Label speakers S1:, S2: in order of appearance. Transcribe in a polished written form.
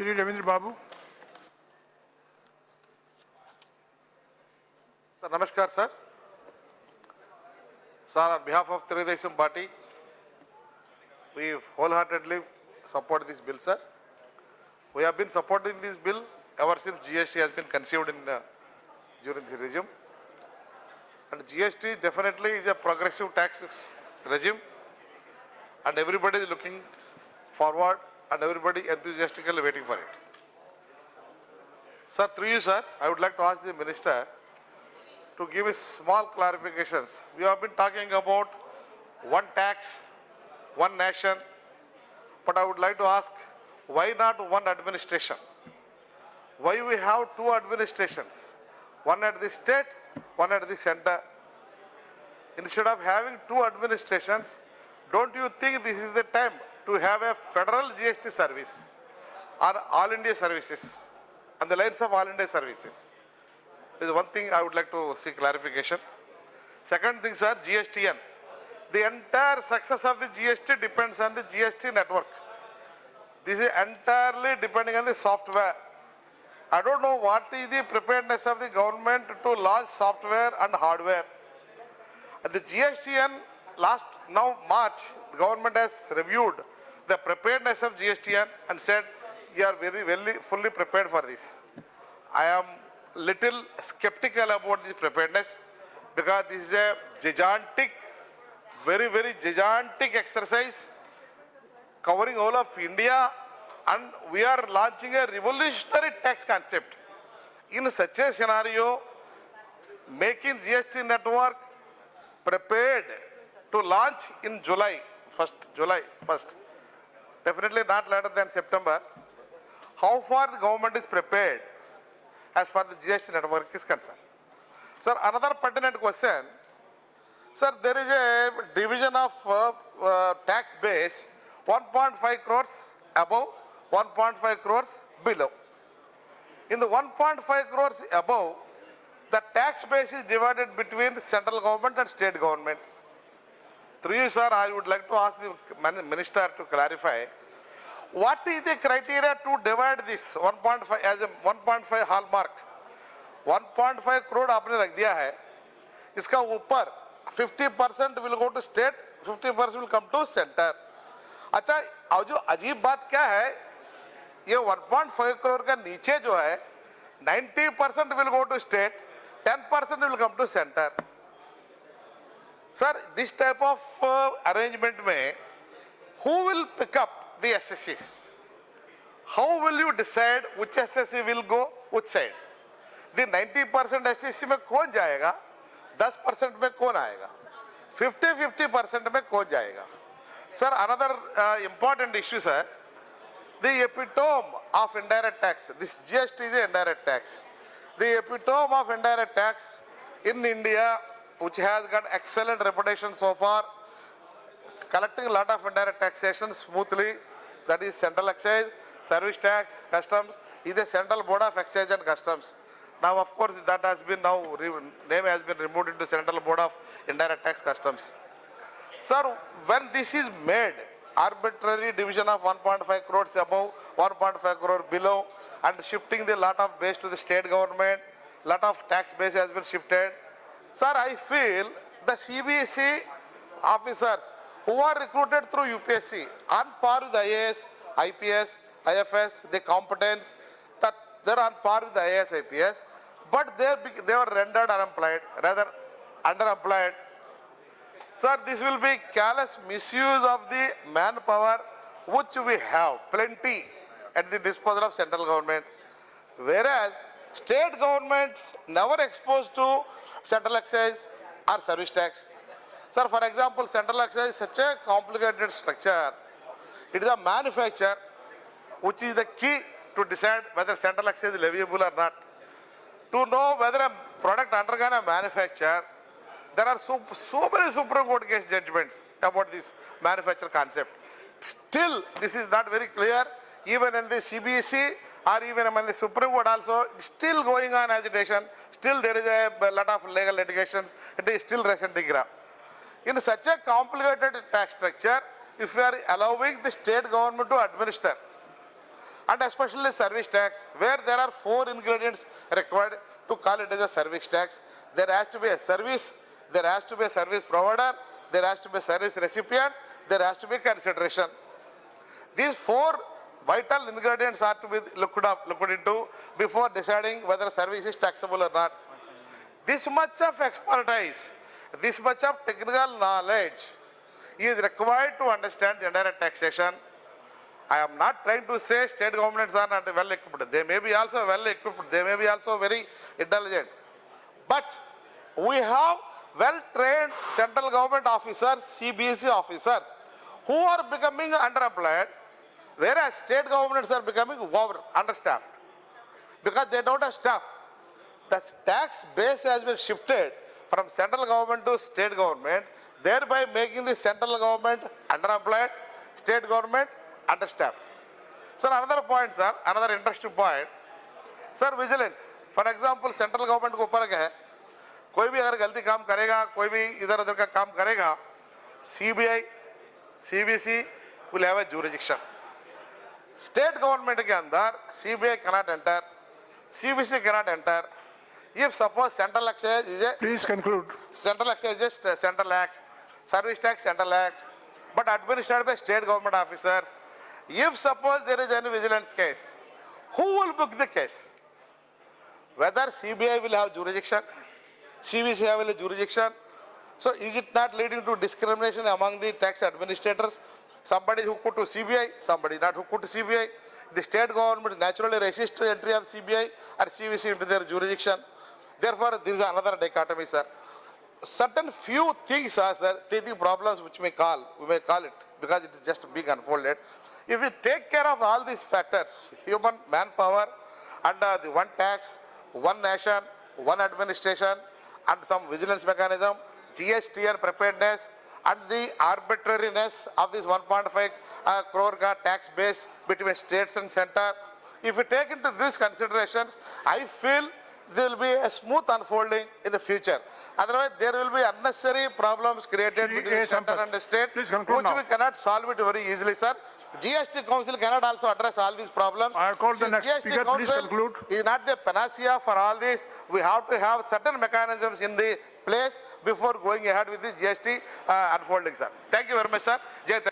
S1: Shri Ravindra Babu.
S2: Sir, Namaskar, sir. Sir, on behalf of Telugu Party, we wholeheartedly support this bill, sir. We have been supporting this bill ever since GST has been conceived during the regime. And GST definitely is a progressive tax regime, and everybody is looking forward and everybody enthusiastically waiting for it. Sir, through you, sir, I would like to ask the Minister to give us small clarifications. We have been talking about one tax, one nation, but I would like to ask, why not one administration? Why we have two administrations? One at the state, one at the center. Instead of having two administrations, don't you think this is the time to have a federal GST service or all India services on the lines of all India services? This is one thing I would like to seek clarification. Second thing, sir, GSTN. The entire success of the GST depends on the GST network. This is entirely depending on the software. I don't know what is the preparedness of the government to launch software and hardware. At the GSTN now March, the government has reviewed the preparedness of GSTN and said, you are very fully prepared for this. I am little skeptical about this preparedness because this is a gigantic, very gigantic exercise covering all of India, and we are launching a revolutionary tax concept. In such a scenario, making GST network prepared to launch in July 1st, definitely not later than September. How far the government is prepared as far as the GST network is concerned? Sir, another pertinent question. Sir, there is a division of tax base 1.5 crores above, 1.5 crores below. In the 1.5 crores above, the tax base is divided between the central government and state government. Through you, sir, I would like to ask the minister to clarify what is the criteria to divide this 1.5 as a 1.5 hallmark. 1.5 crore आपने रख दिया है, इसका ऊपर 50% will go to state, 50% will come to center. अच्छा, अब जो अजीब बात क्या है, ये 1.5 करोड़ का नीचे जो है 90% will go to state, 10% will come to center. Sir, this type of arrangement में who will pick up the SSCs? How will you decide which SSC will go which side? The 90% SSC में कौन जाएगा, 10% में कौन आएगा, 50% में कौन जाएगा? Sir, another important issue, sir, the epitome of indirect tax. This GST is an indirect tax. The epitome of indirect tax in India, which has got excellent reputation so far, collecting a lot of indirect taxation smoothly, that is central excise, service tax, customs, is the Central Board of Excise and Customs. Now, of course, that has been name has been removed into Central Board of Indirect Tax Customs. Sir, when this is made, arbitrary division of 1.5 crores above, 1.5 crore below, and shifting the lot of base to the state government, lot of tax base has been shifted. Sir, I feel the CBSE officers who are recruited through UPSC on par with the IAS, IPS, IFS, the competence, that they're on par with the IAS, IPS, but they were rendered unemployed, rather underemployed. Sir, this will be careless misuse of the manpower which we have plenty at the disposal of central government, whereas state governments never exposed to central excise or service tax. Sir, for example, central excise is such a complicated structure. It is a manufacturer which is the key to decide whether central excise is leviable or not. To know whether a product undergone a manufacture, there are so many Supreme Court case judgments about this manufacture concept. Still, this is not very clear. Even in the CBSE or even among the Supreme Court also, still going on agitation. Still there is a lot of legal litigations. It is still resenting ground. In such a complicated tax structure, if we are allowing the state government to administer, and especially service tax, where there are 4 ingredients required to call it as a service tax. There has to be a service, there has to be a service provider, there has to be a service recipient, there has to be consideration. These 4 vital ingredients are to be looked into before deciding whether service is taxable or not. This much of expertise, this much of technical knowledge is required to understand the indirect taxation. I am not trying to say state governments are not well equipped. They may be also well equipped. They may be also very intelligent. But we have well-trained central government officers, CBSE officers, who are becoming underemployed, whereas state governments are becoming understaffed because they don't have staff. The tax base has been shifted from central government to state government, thereby making the central government underemployed, state government understaffed. Sir, another point, sir, another interesting point. Sir, vigilance. For example, central government को ऊपर क्या है? कोई भी अगर गलती काम करेगा, कोई भी इधर-उधर का काम करेगा, CBI, CBC will have a jurisdiction. State government के अंदर CBI cannot enter, CBC cannot enter. If suppose central excise is a
S1: Please conclude.
S2: central excise is just central act, service tax central act, but administered by state government officers. If suppose there is any vigilance case, who will book the case? Whether CBI will have jurisdiction, CBC will have jurisdiction. So is it not leading to discrimination among the tax administrators? Somebody who put to CBI, somebody not who put to CBI. The state government naturally resists to entry of CBI or CBC into their jurisdiction. Therefore, this is another dichotomy, sir. Certain few things are, sir, teething problems which we may call it, because it is just being unfolded. If we take care of all these factors, human manpower, and the one tax, one nation, one administration, and some vigilance mechanism, GST and preparedness, and the arbitrariness of this 1.5 crore tax base between states and center, if we take into these considerations, I feel there will be a smooth unfolding in the future. Otherwise, there will be unnecessary problems created between the center and the state, which we cannot solve it very easily, sir. GST Council cannot also address all these problems.
S1: I call the next
S2: GST
S1: speaker. Please
S2: Council
S1: conclude.
S2: is not the panacea for all this. We have to have certain mechanisms in the place before going ahead with this GST unfolding, sir. Thank you very much, sir. Jai Hind.